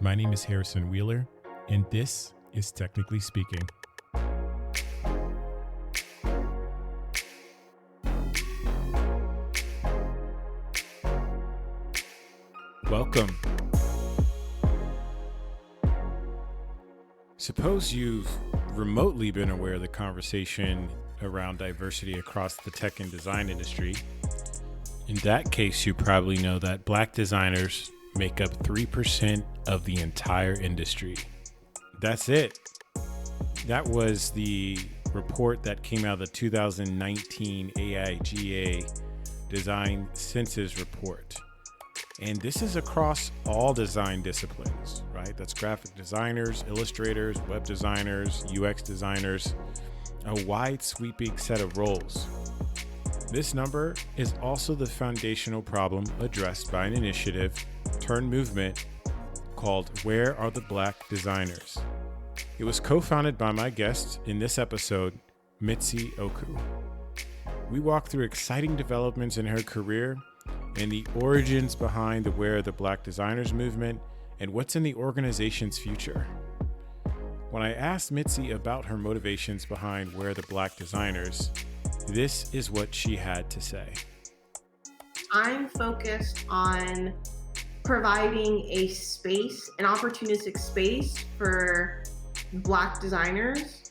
My name is Harrison Wheeler, and this is Technically Speaking. Welcome. Suppose you've remotely been aware of the conversation around diversity across the tech and design industry. In that case, you probably know that Black designers make up 3% of the entire industry. That's it. That was the report that came out of the 2019 AIGA Design Census Report. And this is across all design disciplines, right? That's graphic designers, illustrators, web designers, UX designers, a wide sweeping set of roles. This number is also the foundational problem addressed by an initiative turned movement called Where Are the Black Designers? It was co-founded by my guest in this episode, Mitzi Okou. We walk through exciting developments in her career and the origins behind the Where Are the Black Designers movement and what's in the organization's future. When I asked Mitzi about her motivations behind Where Are the Black Designers, this is what she had to say. I'm focused on providing a space, an opportunistic space for Black designers,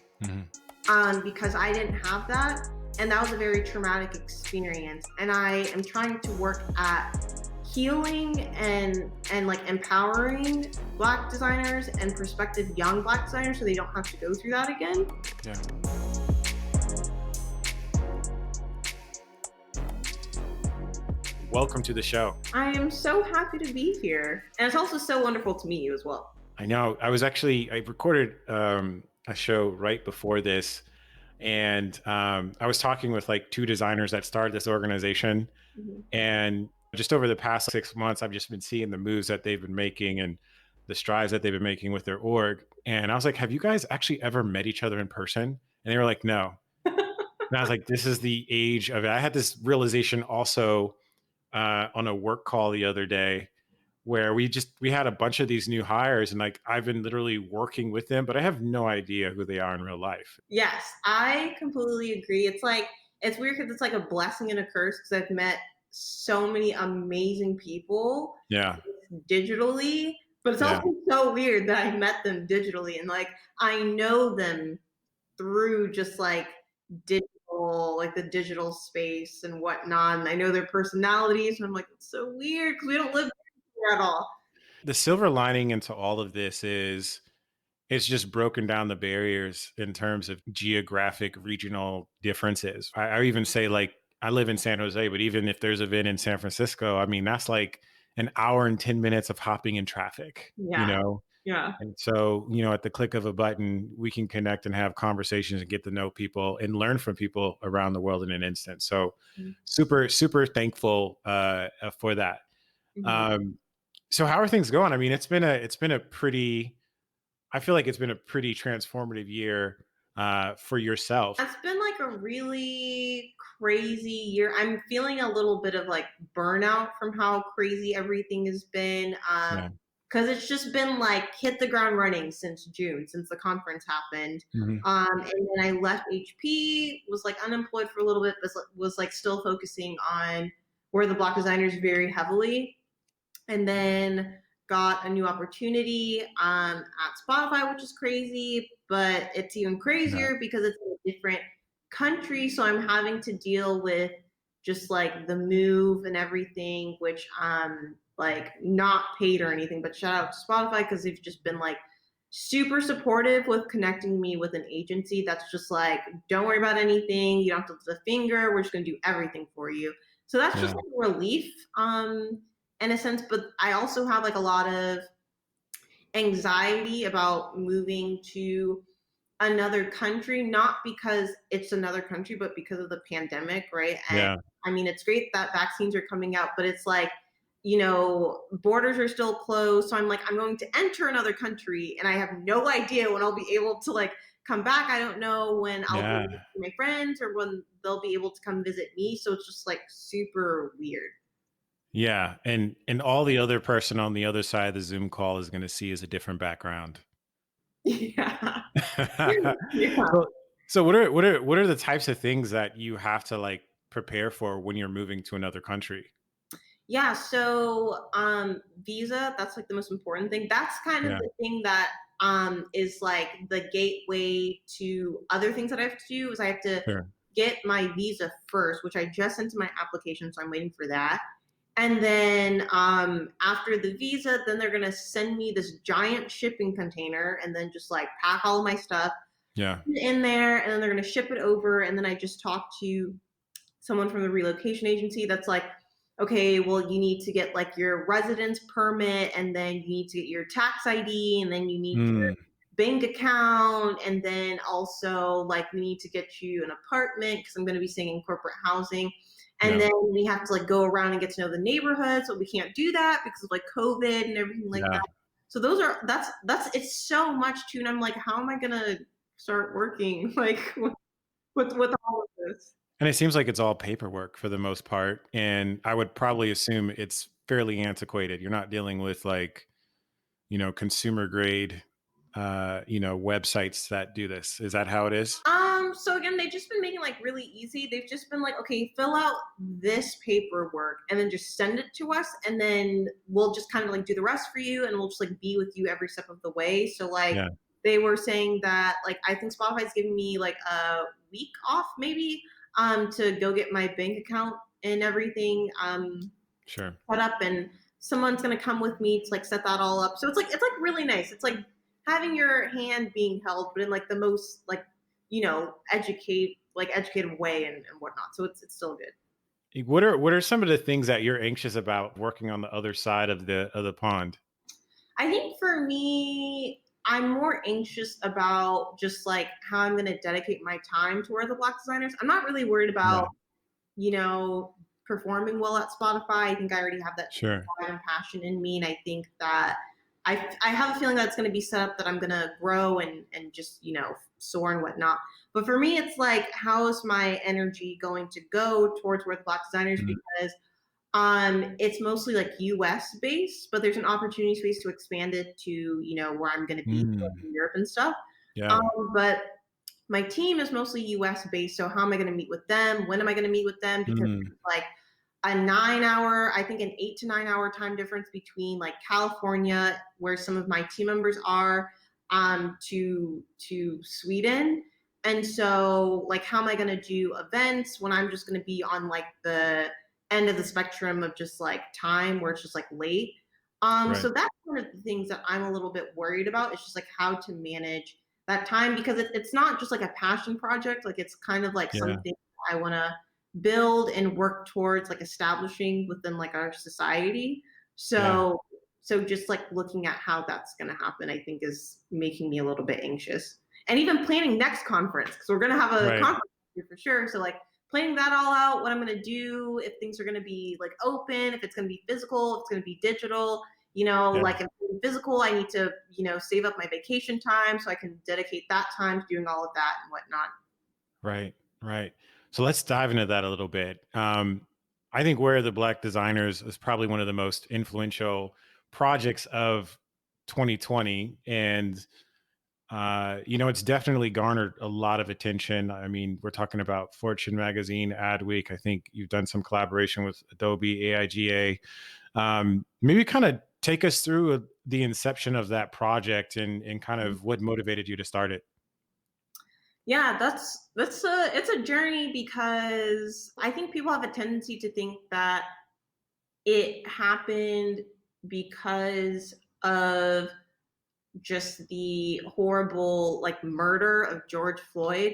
because I didn't have that. And that was a very traumatic experience. And I am trying to work at healing and like empowering Black designers and prospective young Black designers so they don't have to go through that again. Yeah. Welcome to the show. I am so happy to be here. And it's also so wonderful to meet you as well. I know. I recorded a show right before this, and I was talking with like two designers that started this organization. And just over the past 6 months, I've just been seeing the moves that they've been making and the strides that they've been making with their org. And I was like, have you guys actually ever met each other in person? And they were like, no. And I was like, this is the age of it. I had this realization also on a work call the other day where we had a bunch of these new hires, and like I've been literally working with them, but I have no idea who they are in real life. Yes, I completely agree. It's weird because it's like a blessing and a curse because I've met so many amazing people digitally, but it's also so weird that I met them digitally and like I know them through just like digital, like the digital space and whatnot. And I know their personalities, and I'm like, it's so weird because we don't live there at all. The silver lining into all of this is it's just broken down the barriers in terms of geographic, regional differences. I even say like I live in San Jose, but even if there's an event in San Francisco, I mean, that's like an hour and 10 minutes of hopping in traffic, you know? Yeah. And so, at the click of a button, we can connect and have conversations and get to know people and learn from people around the world in an instant. So super, super thankful for that. So how are things going? I mean, I feel like it's been a pretty transformative year for yourself. It's been like a really crazy year. I'm feeling a little bit of like burnout from how crazy everything has been. Because it's just been like hit the ground running since June, since the conference happened. And then I left HP, was like unemployed for a little bit, but was like still focusing on Where the Black Designers very heavily. And then got a new opportunity at Spotify, which is crazy, but it's even crazier because it's in a different country. So I'm having to deal with just like the move and everything, which like not paid or anything, but shout out to Spotify because they've just been like super supportive with connecting me with an agency that's just like, don't worry about anything. You don't have to lift a finger. We're just going to do everything for you. So that's just like a relief in a sense. But I also have like a lot of anxiety about moving to another country, not because it's another country, but because of the pandemic, right? And I mean, it's great that vaccines are coming out, but it's like, borders are still closed. So I'm like, I'm going to enter another country and I have no idea when I'll be able to like come back. I don't know when I'll be with my friends or when they'll be able to come visit me. So it's just like super weird. Yeah, and all the other person on the other side of the Zoom call is going to see is a different background. Yeah. Yeah. So, so what are the types of things that you have to like prepare for when you're moving to another country? Yeah, so visa, that's like the most important thing. That's kind of Yeah, the thing that is like the gateway to other things that I have to do is I have to sure. get my visa first, which I just sent to my application, so I'm waiting for that. And then after the visa, then they're gonna send me this giant shipping container and then just like pack all of my stuff Yeah. in there, and then they're gonna ship it over. And then I just talked to someone from the relocation agency that's like, okay, well, you need to get like your residence permit, and then you need to get your tax ID, and then you need your Mm, bank account, and then also like we need to get you an apartment because I'm going to be staying in corporate housing. And yeah. then we have to like go around and get to know the neighborhood, so we can't do that because of like COVID and everything like Yeah. that. So those are that's it's so much too, and I'm like, how am I gonna start working like with all of this? And it seems like it's all paperwork for the most part. And I would probably assume it's fairly antiquated. You're not dealing with like, consumer grade, websites that do this. Is that how it is? So again, they've just been making like really easy. They've just been like, okay, fill out this paperwork and then just send it to us, and then we'll just kind of like do the rest for you, and we'll just like be with you every step of the way. So like Yeah. they were saying that like I think Spotify's giving me like a week off maybe to go get my bank account and everything Sure. set up, and someone's gonna come with me to like set that all up. So it's like really nice. It's like having your hand being held, but in like the most like educated way and whatnot. So it's still good. What are some of the things that you're anxious about working on the other side of the pond? I think for me, I'm more anxious about just like how I'm gonna dedicate my time toward the Black designers. I'm not really worried Yeah. about you know, performing well at Spotify. I think I already have that Sure. drive and passion in me, and I think that I have a feeling that it's going to be set up that I'm going to grow and just soar and whatnot. But for me, it's like how is my energy going to go towards Worth Black designers Mm, because it's mostly like US based, but there's an opportunity space to expand it to where I'm going to be mm, in Europe and stuff. yeah. But my team is mostly US based. So how am I going to meet with them? When am I going to meet with them? Because Mm, it's like a 9 hour, I think an 8 to 9 hour time difference between like California, where some of my team members are, to Sweden. And so like how am I going to do events when I'm just going to be on like the end of the spectrum of just like time where it's just like late. right. So that's one of the things that I'm a little bit worried about. It's just like how to manage that time because it's not just like a passion project. Like it's kind of like Yeah. something I want to build and work towards like establishing within like our society. Yeah. So just like looking at how that's going to happen, I think is making me a little bit anxious. And even planning next conference because we're going to have a Right. conference here for sure. So like planning that all out, what I'm going to do, if things are going to be like open, if it's going to be physical, if it's going to be digital, Yeah. like if it's physical, I need to, save up my vacation time so I can dedicate that time to doing all of that and whatnot. Right, right. So let's dive into that a little bit. I think Where Are the Black Designers is probably one of the most influential projects of 2020. And, it's definitely garnered a lot of attention. I mean, we're talking about Fortune Magazine, Adweek. I think you've done some collaboration with Adobe, AIGA. Maybe kind of take us through the inception of that project and kind of what motivated you to start it. Yeah, that's it's a journey because I think people have a tendency to think that it happened because of just the horrible like murder of George Floyd.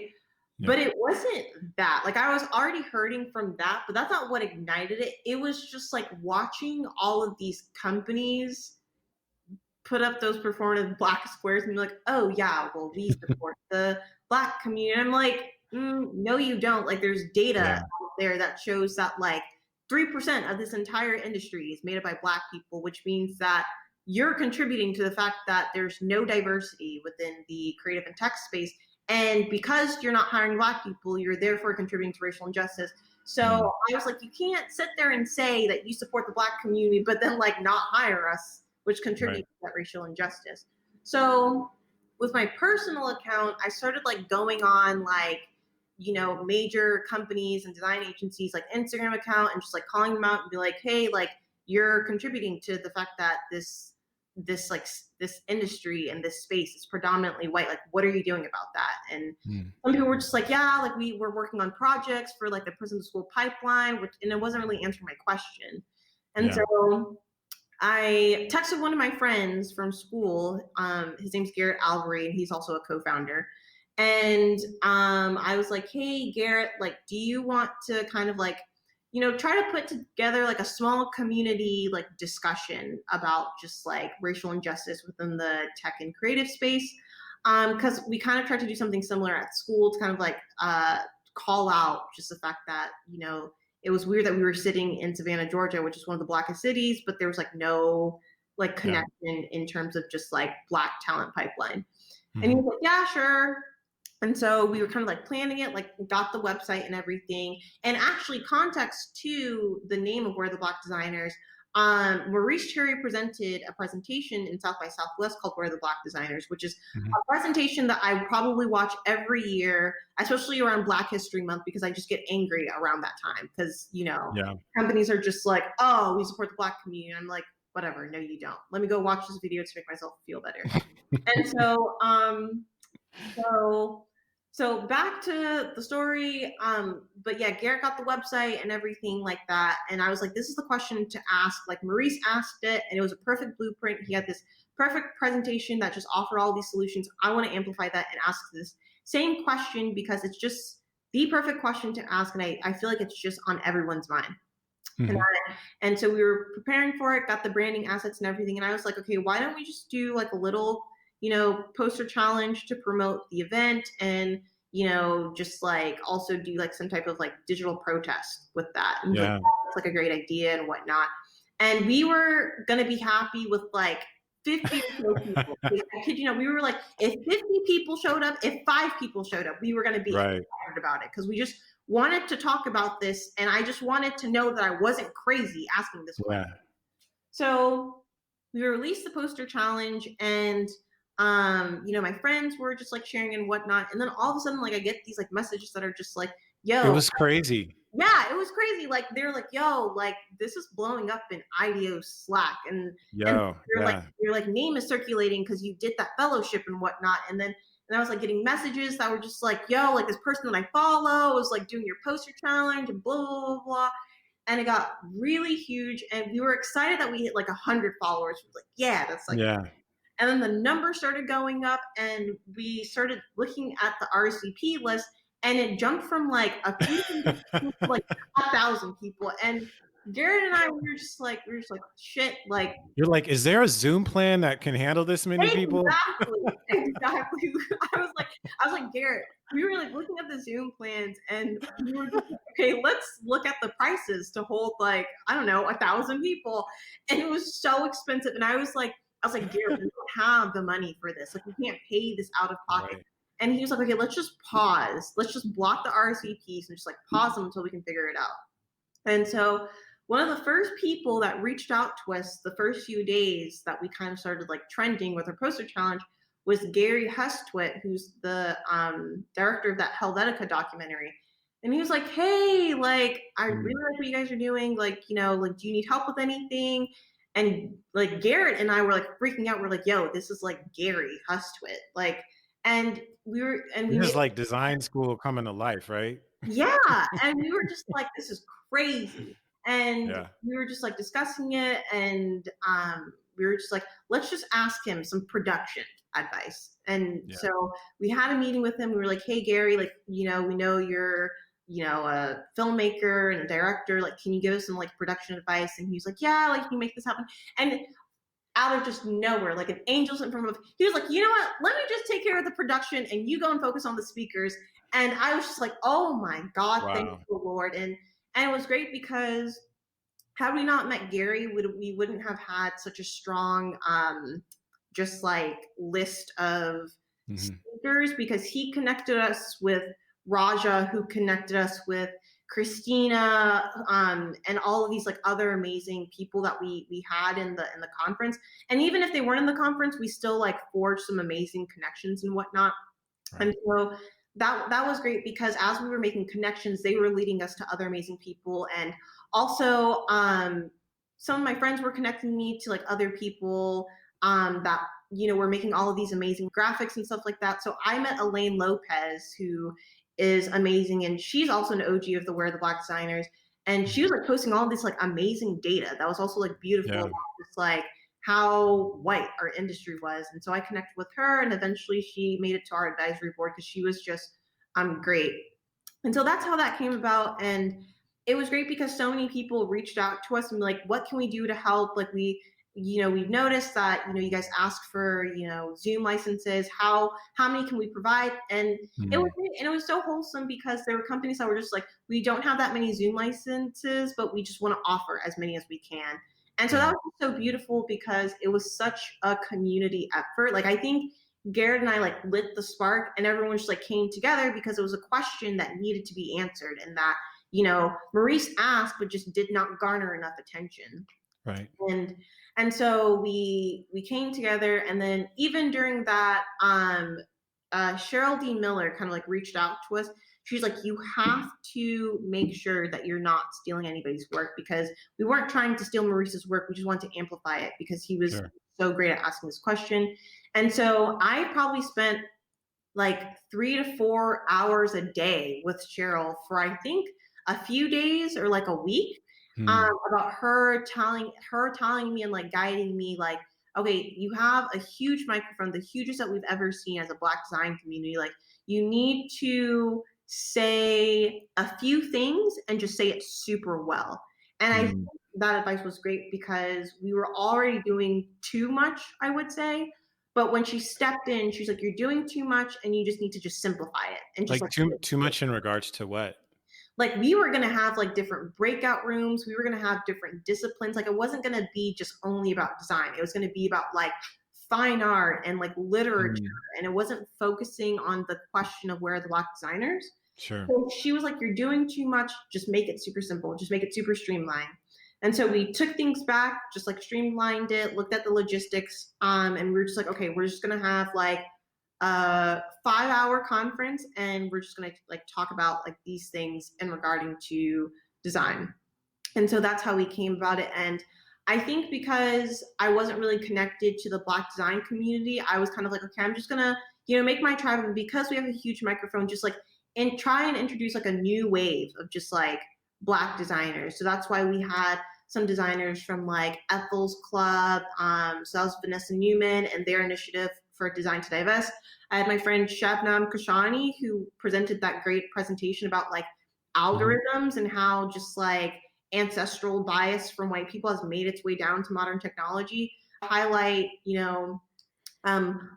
Yeah. But it wasn't that. Like I was already hurting from that, but that's not what ignited it. It was just like watching all of these companies put up those performative black squares and be like, oh yeah, well we support the black community. And I'm like, no, you don't. Like there's data Yeah. out there that shows that like 3% of this entire industry is made up by black people, which means that you're contributing to the fact that there's no diversity within the creative and tech space. And because you're not hiring black people, you're therefore contributing to racial injustice. So I was like, you can't sit there and say that you support the Black community, but then like not hire us, which contributes to that racial injustice. So with my personal account, I started like going on like, you know, major companies and design agencies like Instagram account and just like calling them out and be like, hey, like you're contributing to the fact that this industry and this space is predominantly white. Like, what are you doing about that? And some people were just like, yeah, like we were working on projects for like the prison to school pipeline, and it wasn't really answering my question. And so I texted one of my friends from school. His name's Garrett Alvery, and he's also a co-founder. And I was like, hey, Garrett, like, do you want to kind of like, you know, try to put together like a small community like discussion about just like racial injustice within the tech and creative space? Because we kind of tried to do something similar at school to kind of like call out just the fact that, you know, it was weird that we were sitting in Savannah, Georgia, which is one of the blackest cities, but there was like no like connection in terms of just like Black talent pipeline. And he was like, yeah, sure. And so we were kind of like planning it, like got the website and everything. And actually, context to the name of Where the Black Designers, Maurice Cherry presented a presentation in South by Southwest called Where the Black Designers, which is a presentation that I probably watch every year, especially around Black History Month, because I just get angry around that time because, you know, companies are just like, oh, we support the Black community. And I'm like, whatever, no, you don't. Let me go watch this video to make myself feel better. And so back to the story. But yeah, Garrett got the website and everything like that. And I was like, this is the question to ask. Like Maurice asked it, and it was a perfect blueprint. He had this perfect presentation that just offered all these solutions. I want to amplify that and ask this same question because it's just the perfect question to ask. And I feel like it's just on everyone's mind. And so we were preparing for it, got the branding assets and everything. And I was like, okay, why don't we just do like a little, you know, poster challenge to promote the event and, you know, just like also do like some type of like digital protest with that. And like, that's like a great idea and whatnot. And we were going to be happy with like 50 people. I kid you know, we were like, if 50 people showed up, if 5 people showed up, we were going to be excited about it because we just wanted to talk about this. And I just wanted to know that I wasn't crazy asking this question. So we released the poster challenge and you know, my friends were just like sharing and whatnot. And then all of a sudden, like I get these like messages that are just like, yo. It was crazy. Yeah, it was crazy. Like they're like, yo, like this is blowing up in IDEO Slack. And your like name is circulating because you did that fellowship and whatnot. And I was like getting messages that were just like, yo, like this person that I follow was like doing your poster challenge and blah, blah, blah, blah. And it got really huge. And we were excited that we hit like 100 followers. We were like, yeah, that's like, and then the number started going up and we started looking at the RSVP list and it jumped from like a few to like 1,000 people. And Garrett and I, we were just like, shit, like. You're like, is there a Zoom plan that can handle this many people? Exactly. I was like, Garrett, we were like looking at the Zoom plans and we were just like, okay, let's look at the prices to hold like, I don't know, 1,000 people. And it was so expensive. And I was like, Garrett, we don't have the money for this. Like, we can't pay this out of pocket. And he was like, okay, let's just pause. Let's just block the RSVPs and just like pause them until we can figure it out. And so one of the first people that reached out to us the first few days that we kind of started like trending with our poster challenge was Gary Hustwit, who's the director of that Helvetica documentary. And he was like, hey, like, I really like what you guys are doing. Like, you know, like, do you need help with anything? And like Garrett and I were like freaking out. We're like, yo, this is like Gary Hustwit. Like, and we was like design school coming to life, right? Yeah. And we were just like, this is crazy. And we were just like discussing it. And we were just like, let's just ask him some production advice. And so we had a meeting with him. We were like, hey, Gary, like, you know, we know you're, you know, a filmmaker and a director, like, can you give us some like production advice? And he was like, yeah, like, can you make this happen? And out of just nowhere, like an angel sent from above, he was like, you know what, let me just take care of the production and you go and focus on the speakers. And I was just like, oh my God, thank you, Lord. And it was great because had we not met Gary, we wouldn't have had such a strong just like list of speakers, because he connected us with Raja, who connected us with Christina, and all of these like other amazing people that we had in the conference. And even if they weren't in the conference, we still like forged some amazing connections and whatnot. Right. And so that was great because as we were making connections, they were leading us to other amazing people. And also, some of my friends were connecting me to like other people that were making all of these amazing graphics and stuff like that. So I met Elaine Lopez, who is amazing, and she's also an OG of the Where the Black Designers. And she was like posting all this like amazing data that was also like beautiful Yeah. about just like how white our industry was. And so I connected with her, and eventually she made it to our advisory board because she was just great. And so that's how that came about. And it was great because so many people reached out to us and like, what can we do to help? Like we've noticed that, you guys asked for, Zoom licenses. How many can we provide? And it was Mm. great. And it was so wholesome because there were companies that were just like, we don't have that many Zoom licenses, but we just want to offer as many as we can. And so Yeah. that was so beautiful because it was such a community effort. Like I think Garrett and I like lit the spark, and everyone just like came together because it was a question that needed to be answered, and that Maurice asked but just did not garner enough attention. Right. And so we came together, and then even during that, Cheryl D. Miller kind of like reached out to us. She's like, you have to make sure that you're not stealing anybody's work, because we weren't trying to steal Maurice's work. We just wanted to amplify it because he was so great at asking this question. And so I probably spent like 3 to 4 hours a day with Cheryl for I think a few days or like a week, about her telling me and like guiding me like, okay, you have a huge microphone, the hugest that we've ever seen as a Black design community. Like you need to say a few things and just say it super well. And I think that advice was great because we were already doing too much, I would say. But when she stepped in, she's like, you're doing too much and you just need to just simplify it. And just Like too much in regards to what? like we were going to have like different breakout rooms. We were going to have different disciplines. Like it wasn't going to be just only about design. It was going to be about like fine art and like literature. And it wasn't focusing on the question of where are the Black designers. Sure. So she was like, you're doing too much. Just make it super simple. Just make it super streamlined. And so we took things back, just like streamlined it, looked at the logistics, and we were just like, okay, we're just gonna have like a 5-hour conference, and we're just gonna like talk about like these things in regarding to design. And so that's how we came about it. And I think because I wasn't really connected to the Black design community, I was kind of like, okay, I'm just gonna, make my tribe. And because we have a huge microphone, just like and try and introduce like a new wave of just like Black designers. So that's why we had some designers from like Ethel's Club. So that was Vanessa Newman and their initiative for Design to Divest. I had my friend Shabnam Kashani, who presented that great presentation about like algorithms and how just like ancestral bias from white people has made its way down to modern technology. Highlight,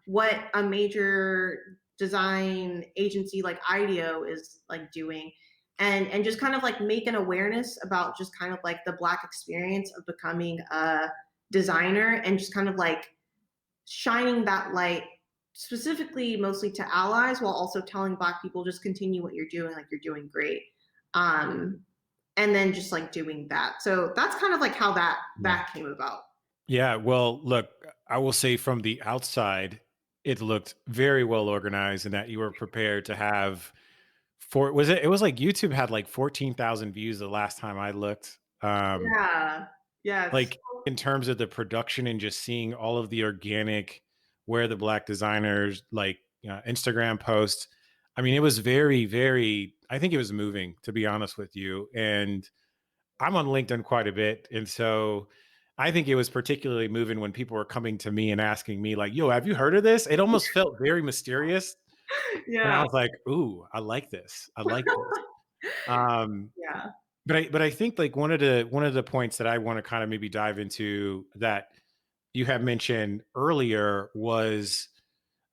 what a major design agency like IDEO is like doing, and just kind of like make an awareness about just kind of like the Black experience of becoming a designer, and just kind of like shining that light specifically mostly to allies, while also telling Black people just continue what you're doing, like you're doing great. And then just like doing that. So that's kind of like how that came about. Yeah, well, look, I will say from the outside, it looked very well organized, and that you were prepared to have it was like YouTube had like 14,000 views the last time I looked. Yeah. Yes. Like in terms of the production and just seeing all of the organic Where the Black designers like Instagram posts. I mean, it was very, very, I think it was moving, to be honest with you. And I'm on LinkedIn quite a bit. And so I think it was particularly moving when people were coming to me and asking me like, yo, have you heard of this? It almost felt very mysterious. And I Yeah. was like, ooh, I like this. I like this. Yeah. But I think like one of the points that I want to kind of maybe dive into that you have mentioned earlier was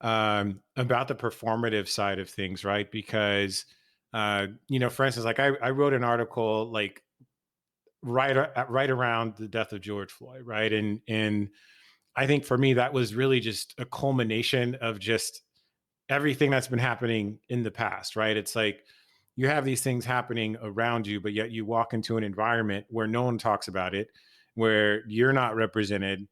about the performative side of things, right? Because for instance, like I wrote an article like right around the death of George Floyd, right? And I think for me that was really just a culmination of just everything that's been happening in the past, right? It's like, you have these things happening around you, but yet you walk into an environment where no one talks about it, where you're not represented.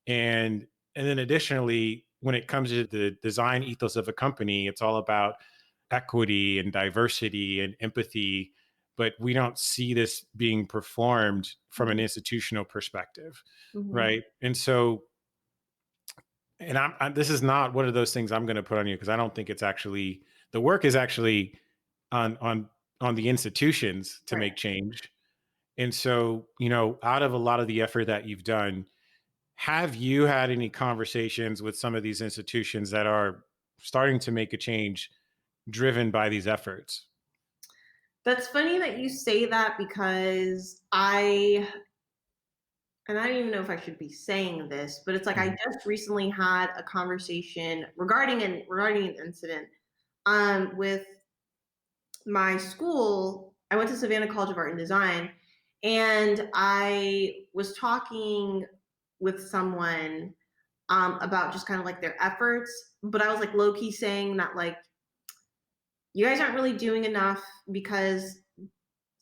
And then additionally, when it comes to the design ethos of a company, it's all about equity and diversity and empathy, but we don't see this being performed from an institutional perspective, Mm-hmm. right? And so, and this is not one of those things I'm going to put on you, because I don't think it's actually, the work is actually on the institutions to Right. make change. And so, out of a lot of the effort that you've done, have you had any conversations with some of these institutions that are starting to make a change driven by these efforts? That's funny that you say that, because and I don't even know if I should be saying this, but it's like I Mhm. just recently had a conversation regarding an incident with my school. I went to Savannah College of Art and Design, and I was talking with someone about just kind of like their efforts, but I was like low key saying that like you guys aren't really doing enough, because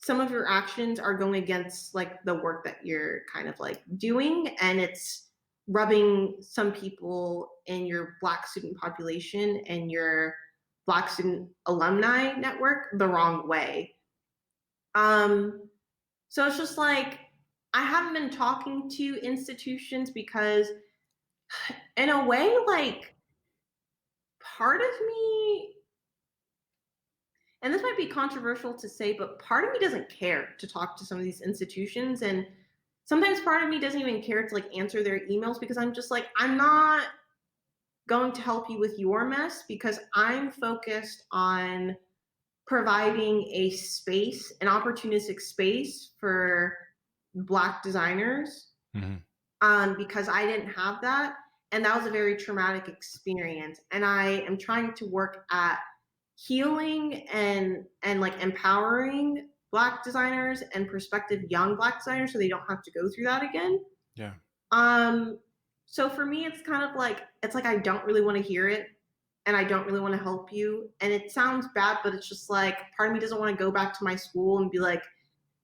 some of your actions are going against like the work that you're kind of like doing, and it's rubbing some people in your Black student population and your Black student alumni network the wrong way. um so it's just like I haven't been talking to institutions because in a way, like, part of me, and this might be controversial to say, but part of me doesn't care to talk to some of these institutions. And sometimes part of me doesn't even care to like answer their emails, because I'm just like, I'm not going to help you with your mess, because I'm focused on providing a space, an opportunistic space for Black designers, Mhm. because I didn't have that. And that was a very traumatic experience. And I am trying to work at healing and like empowering Black designers and prospective young Black designers so they don't have to go through that again. Yeah. Um, so for me, it's like I don't really want to hear it, and I don't really want to help you. And it sounds bad, but it's just like part of me doesn't want to go back to my school and be like,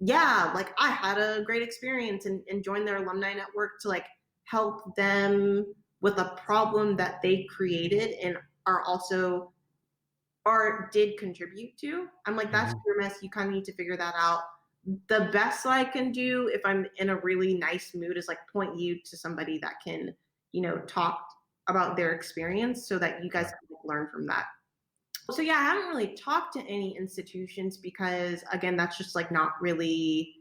yeah, like I had a great experience, and join their alumni network to like help them with a problem that they created and are also or did contribute to. I'm like, that's Mhm. your mess. You kind of need to figure that out. The best I can do if I'm in a really nice mood is like point you to somebody that can, talk about their experience so that you guys Yeah. can like, learn from that. So yeah, I haven't really talked to any institutions because again, that's just like not really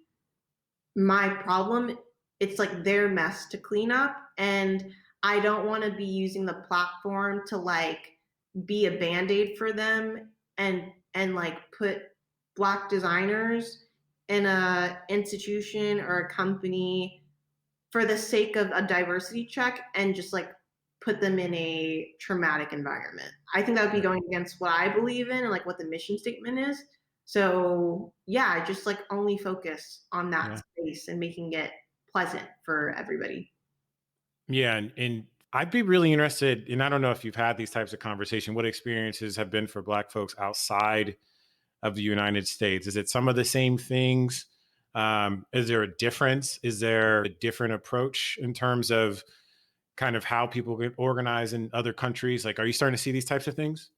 my problem. It's like their mess to clean up. And I don't want to be using the platform to like be a band-aid for them and like put Black designers in a institution or a company for the sake of a diversity check and just like put them in a traumatic environment. I think that would be Right. going against what I believe in and like what the mission statement is. So yeah, I just like only focus on that Yeah. space and making it pleasant for everybody. Yeah. And I'd be really interested, and I don't know if you've had these types of conversations, what experiences have been for Black folks outside of the United States. Is it some of the same things? Is there a difference? Is there a different approach in terms of kind of how people get organized in other countries? Like, are you starting to see these types of things?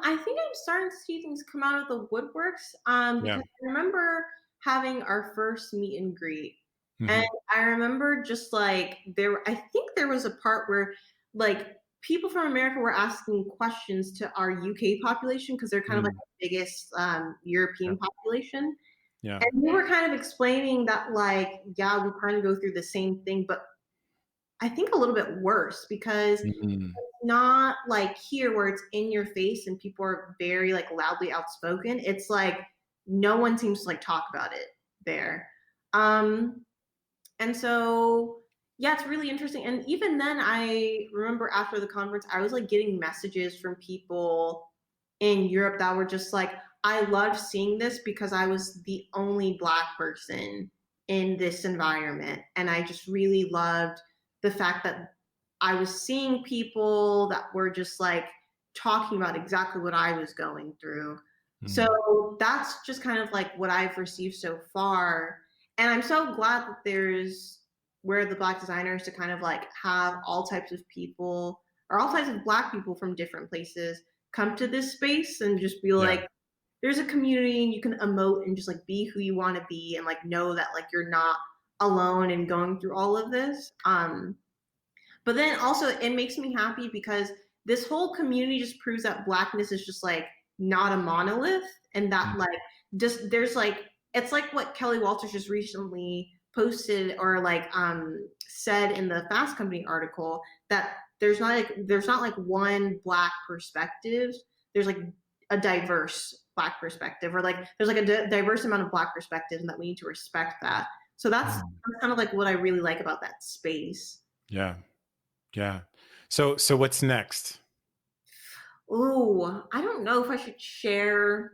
I think I'm starting to see things come out of the woodworks Yeah. because I remember having our first meet and greet. And Hmm. I remember just like I think there was a part where like people from America were asking questions to our UK population because they're kind of like Mm. the biggest Yeah. European population. Yeah. And we were kind of explaining that, like, yeah, we kind of go through the same thing, but I think a little bit worse because Mhm. not like here where it's in your face and people are very like loudly outspoken. It's like no one seems to like talk about it there. Um and so yeah, it's really interesting. And even then I remember after the conference I was like getting messages from people in Europe that were just like, I loved seeing this because I was the only Black person in this environment. And I just really loved the fact that I was seeing people that were just like talking about exactly what I was going through. Mm. So that's just kind of like what I've received so far. And I'm so glad that there's where the Black designers to kind of like have all types of people or all types of Black people from different places come to this space and just be Yeah. like, there's a community and you can emote and just like be who you want to be and like know that like you're not alone and going through all of this. But then also it makes me happy because this whole community just proves that Blackness is just like not a monolith and that Mm. like just there's like it's like what Kelly Walters just recently posted or like said in the Fast Company article that there's not like one Black perspective. There's like a diverse Black perspective or like there's like a diverse amount of Black perspectives and that we need to respect that. So that's Mm. kind of like what I really like about that space. Yeah. Yeah. So what's next? Oh, I don't know if I should share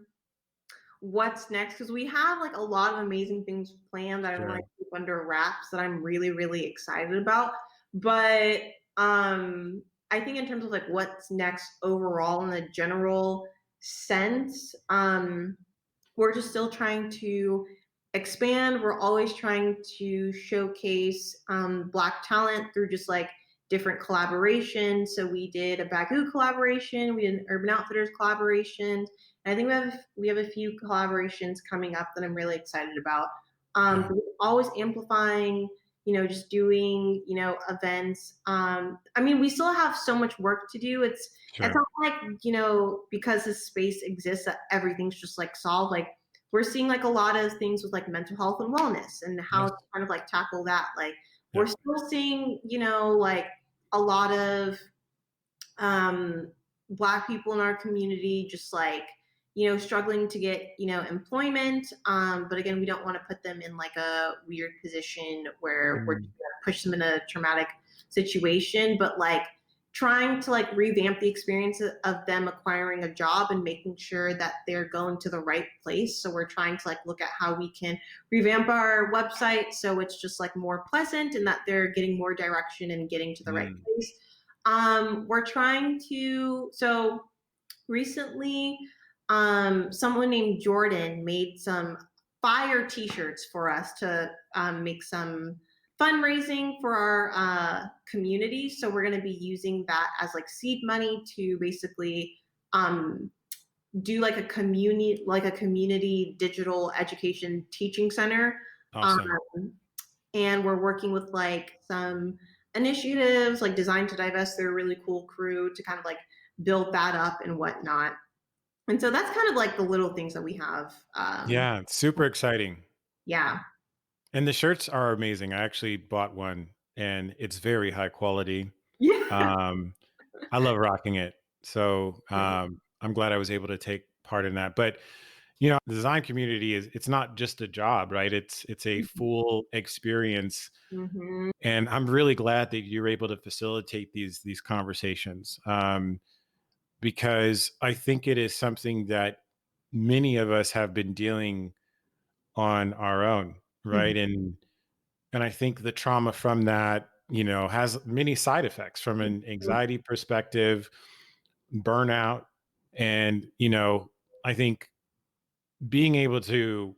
what's next because we have like a lot of amazing things planned that I want Sure. to keep under wraps that I'm really, really excited about. But I think in terms of like what's next overall in the general sense, we're just still trying to expand. We're always trying to showcase Black talent through just like different collaborations. So we did a Bagoo collaboration, we did an Urban Outfitters collaboration. And I think we have a few collaborations coming up that I'm really excited about. Yeah. But we're always amplifying, just doing, events. I mean, we still have so much work to do. It's Sure. not like, because this space exists that everything's just like solved. Like we're seeing like a lot of things with like mental health and wellness and how Yes. to kind of like tackle that. Like we're Yep. still seeing, like a lot of Black people in our community just like, struggling to get, employment. But again, we don't want to put them in like a weird position where we're Mm. just gonna push them in a traumatic situation, but like trying to like revamp the experience of them acquiring a job and making sure that they're going to the right place. So we're trying to like look at how we can revamp our website so it's just like more pleasant and that they're getting more direction and getting to the right Mm. place. We're trying to, so recently, someone named Jordan made some fire t-shirts for us to make some fundraising for our community. So we're going to be using that as like seed money to basically do like a community digital education teaching center. Um, Awesome. and we're working with like some initiatives like Design to Divest. They're a really cool crew to kind of like build that up and whatnot. And so that's kind of like the little things that we have. Yeah. Super exciting. Yeah. And the shirts are amazing. I actually bought one and it's very high quality. Yeah. Um, I love rocking it. So I'm glad I was able to take part in that. But the design community it's not just a job, right? It's a full experience. Mm-hmm. And I'm really glad that you're able to facilitate these conversations. Because I think it is something that many of us have been dealing on our own, Mm-hmm. right? And I think the trauma from that, has many side effects from an anxiety perspective, burnout, and I think being able to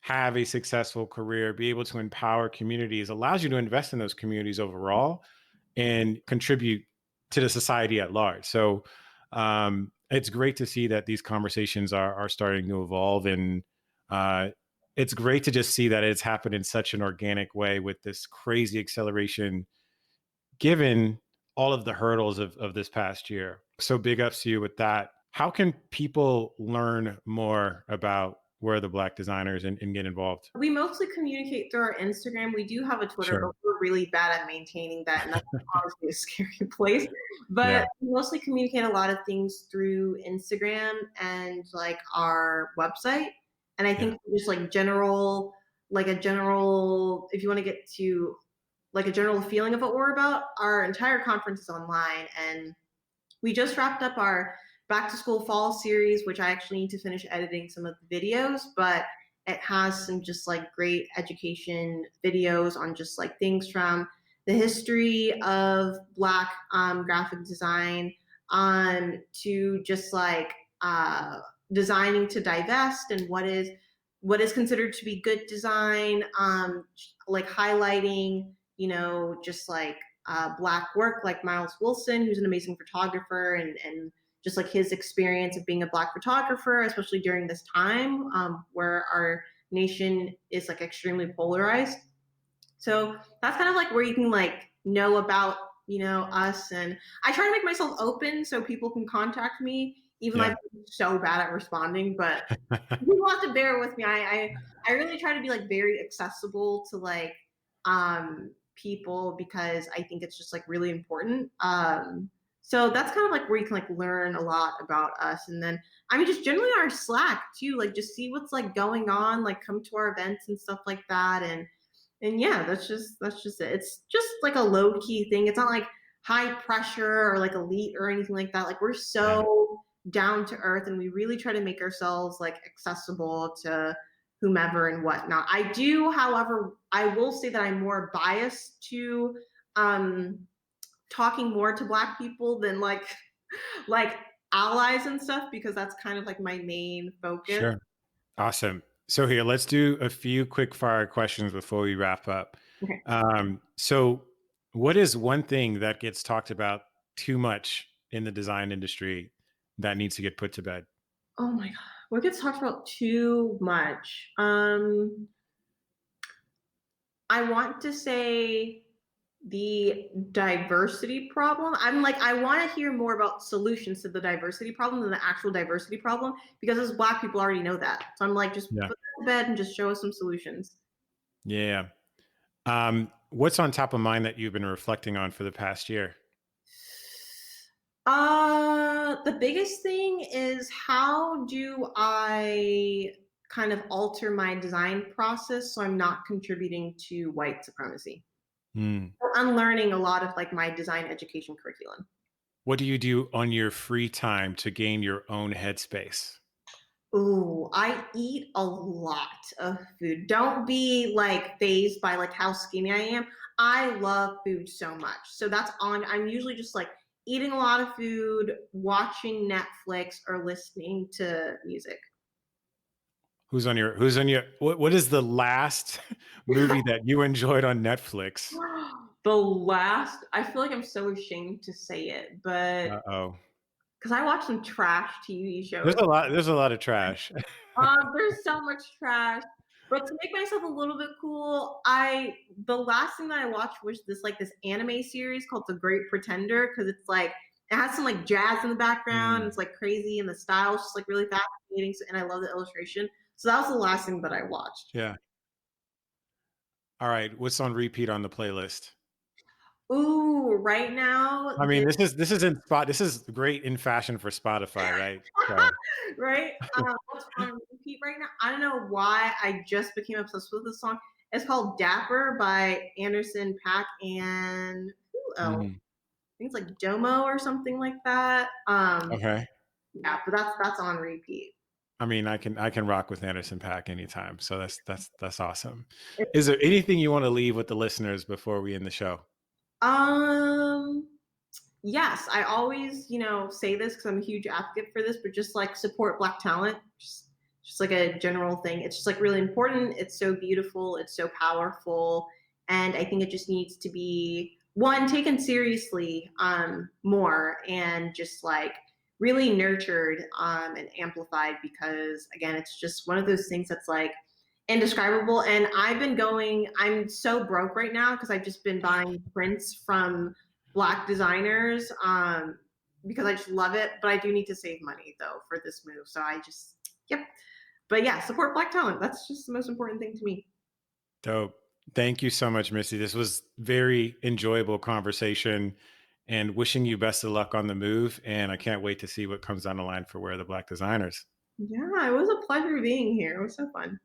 have a successful career, be able to empower communities allows you to invest in those communities overall and contribute to the society at large. So it's great to see that these conversations are starting to evolve, and it's great to just see that it's happened in such an organic way with this crazy acceleration, given all of the hurdles of this past year. So big ups to you with that. How can people learn more about where the Black designers and get involved? We mostly communicate through our Instagram. We do have a Twitter, Sure. but we're really bad at maintaining that, and that's honestly a scary place. Yeah. But we mostly communicate a lot of things through Instagram and like our website. And I Yeah. think just if you want to get to like a general feeling of what we're about, our entire conference is online, and we just wrapped up our back to school fall series, which I actually need to finish editing some of the videos, but it has some just like great education videos on just like things from the history of Black graphic design to just like designing to divest and what is considered to be good design, like highlighting, just like black work, like Miles Wilson, who's an amazing photographer, and just like his experience of being a black photographer, especially during this time where our nation is like extremely polarized. So that's kind of like where you can like know about, us. And I try to make myself open so people can contact me, even though Yeah. I'm so bad at responding, but you have to bear with me. I really try to be like very accessible to like people because I think it's just like really important. So that's kind of like where you can like learn a lot about us. And then I mean just generally our Slack too, like just see what's like going on, like come to our events and stuff like that. And yeah, that's just it. It's just like a low key thing. It's not like high pressure or like elite or anything like that. Like we're Yeah. so down to earth and we really try to make ourselves like accessible to whomever and whatnot. I do, however, I will say that I'm more biased to um talking more to black people than like allies and stuff because that's kind of like my main focus. Sure. Awesome. So here, let's do a few quick fire questions before we wrap up. Okay. So what is one thing that gets talked about too much in the design industry that needs to get put to bed? Oh my god. What gets talked about too much? I want to say the diversity problem. I'm like, I want to hear more about solutions to the diversity problem than the actual diversity problem because as black people already know that. So I'm like, just Yeah. put that to bed and just show us some solutions. Yeah. What's on top of mind that you've been reflecting on for the past year? The biggest thing is how do I kind of alter my design process so I'm not contributing to white supremacy? Hmm. So unlearning a lot of like my design education curriculum. What do you do on your free time to gain your own headspace? Ooh, I eat a lot of food. Don't be like phased by like how skinny I am. I love food so much. So that's on. I'm usually just like eating a lot of food, watching Netflix, or listening to music. What is the last movie that you enjoyed on Netflix? The last, I feel like I'm so ashamed to say it, but Uh-oh. because I watch some trash TV There's shows. a lot of trash. There's so much trash. But to make myself a little bit cool, the last thing that I watched was this anime series called The Great Pretender because it's like it has some like jazz in the background. Mm, It's like crazy and the style's just like really fascinating. And I love the illustration. So that was the last thing that I watched. yeah. All right. What's on repeat on the playlist? Ooh, right now I mean, this is great in fashion for Spotify, right? So, right? What's on repeat right now? I don't know why I just became obsessed with this song. It's called Dapper by Anderson Paak and who else? mhm, I think it's like Domo or something like that. okay. Yeah, but that's on repeat. I mean, I can rock with Anderson Paak anytime. So that's awesome. Is there anything you want to leave with the listeners before we end the show? Um, yes, I always, say this because I'm a huge advocate for this, but just like support Black talent, just like a general thing. It's just like really important. It's so beautiful. It's so powerful, and I think it just needs to be one taken seriously more, and just like really nurtured and amplified because again, it's just one of those things that's like indescribable. And I'm so broke right now because I've just been buying prints from black designers because I just love it. But I do need to save money though for this move. So yep. But yeah, support black talent. That's just the most important thing to me. Dope. Thank you so much, Missy. This was very enjoyable conversation and wishing you best of luck on the move. And I can't wait to see what comes down the line for Where Are the Black Designers. Yeah, it was a pleasure being here. It was so fun.